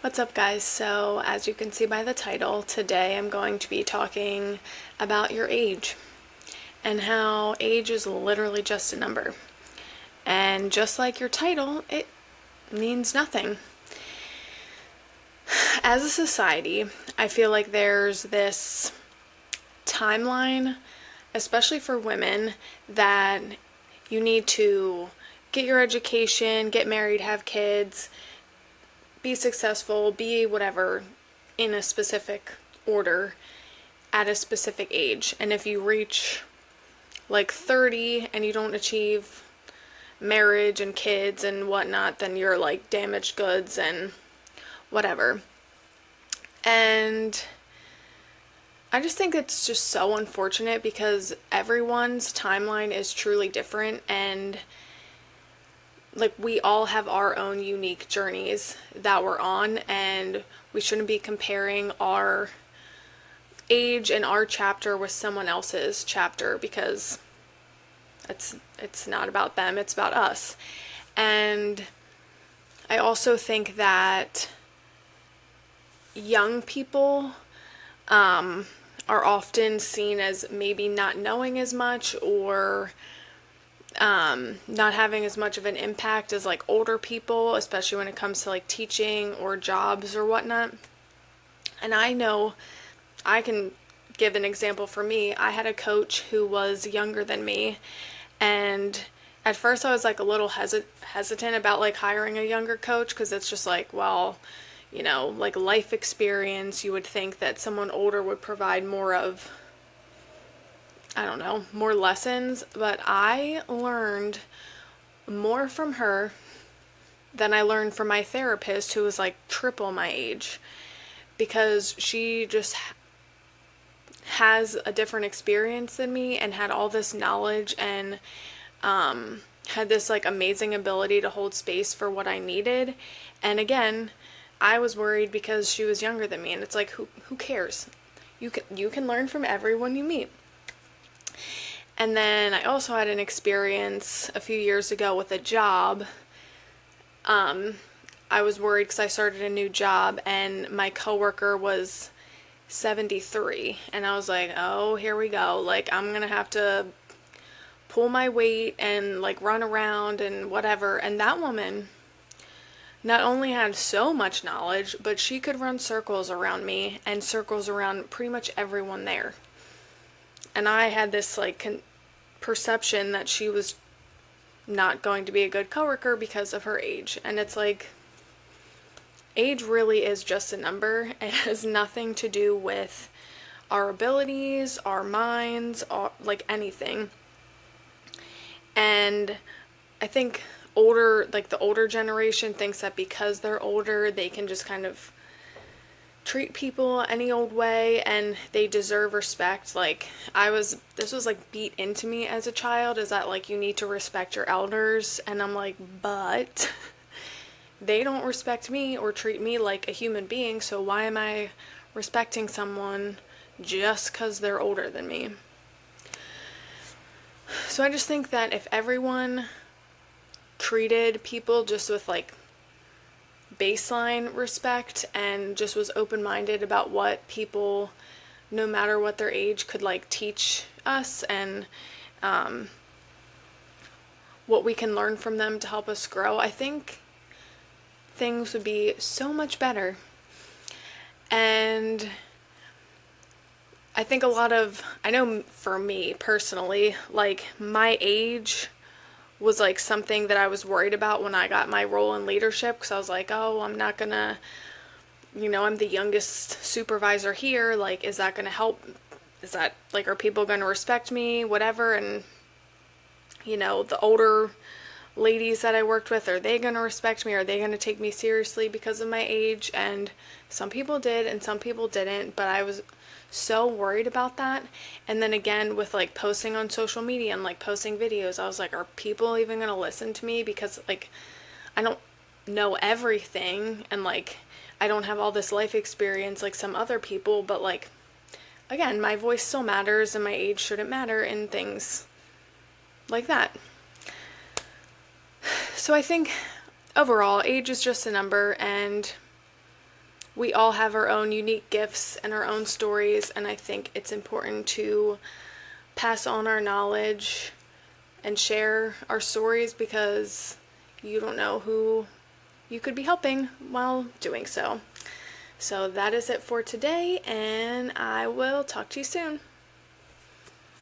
What's up, guys? So, as you can see by the title, today I'm going to be talking about your age and how age is literally just a number. And just like your title, it means nothing. As a society, I feel like there's this timeline, especially for women, that you need to get your education, get married, have kids, be successful, be whatever in a specific order at a specific age. And if you reach like 30 and you don't achieve marriage and kids and whatnot, then you're like damaged goods and whatever. And I just think it's just so unfortunate because everyone's timeline is truly different, and like we all have our own unique journeys that we're on, and we shouldn't be comparing our age and our chapter with someone else's chapter because it's not about them, it's about us. And I also think that young people are often seen as maybe not knowing as much or not having as much of an impact as like older people, especially when it comes to like teaching or jobs or whatnot. And I know I can give an example for me. I had a coach who was younger than me, and at first I was like a little hesitant about like hiring a younger coach because it's just like, well, like life experience, you would think that someone older would provide more of, I don't know, more lessons. But I learned more from her than I learned from my therapist, who was like triple my age, because she just has a different experience than me and had all this knowledge and had this like amazing ability to hold space for what I needed. And again, I was worried because she was younger than me, and it's like, who cares? You can learn from everyone you meet. And then I also had an experience a few years ago with a job. I was worried because I started a new job and my coworker was 73, and I was like, oh, here we go. Like, I'm gonna have to pull my weight and like run around and whatever. And that woman not only had so much knowledge, but she could run circles around me and circles around pretty much everyone there. And I had this like perception that she was not going to be a good coworker because of her age. And it's like, age really is just a number. It has nothing to do with our abilities, our minds, like anything. And I think the older generation thinks that because they're older, they can just kind of treat people any old way and they deserve respect. Like, this was like beat into me as a child, is that like you need to respect your elders. And I'm like, but they don't respect me or treat me like a human being, so why am I respecting someone just because they're older than me? So I just think that if everyone treated people just with like baseline respect and just was open-minded about what people, no matter what their age, could like teach us, and what we can learn from them to help us grow, I think things would be so much better. And I think I know for me personally, like my age was like something that I was worried about when I got my role in leadership, because I was like, oh, I'm not gonna, I'm the youngest supervisor here. Like, is that gonna help? Is that like, are people gonna respect me? Whatever. And, the older ladies that I worked with, are they gonna respect me? Are they gonna take me seriously because of my age? And some people did and some people didn't, but I was so worried about that. And then again, with like posting on social media and like posting videos, I was like, are people even gonna listen to me? Because like, I don't know everything, and like, I don't have all this life experience like some other people, but like, again, my voice still matters and my age shouldn't matter in things like that. So I think overall, age is just a number, and we all have our own unique gifts and our own stories, and I think it's important to pass on our knowledge and share our stories because you don't know who you could be helping while doing so. So that is it for today, and I will talk to you soon.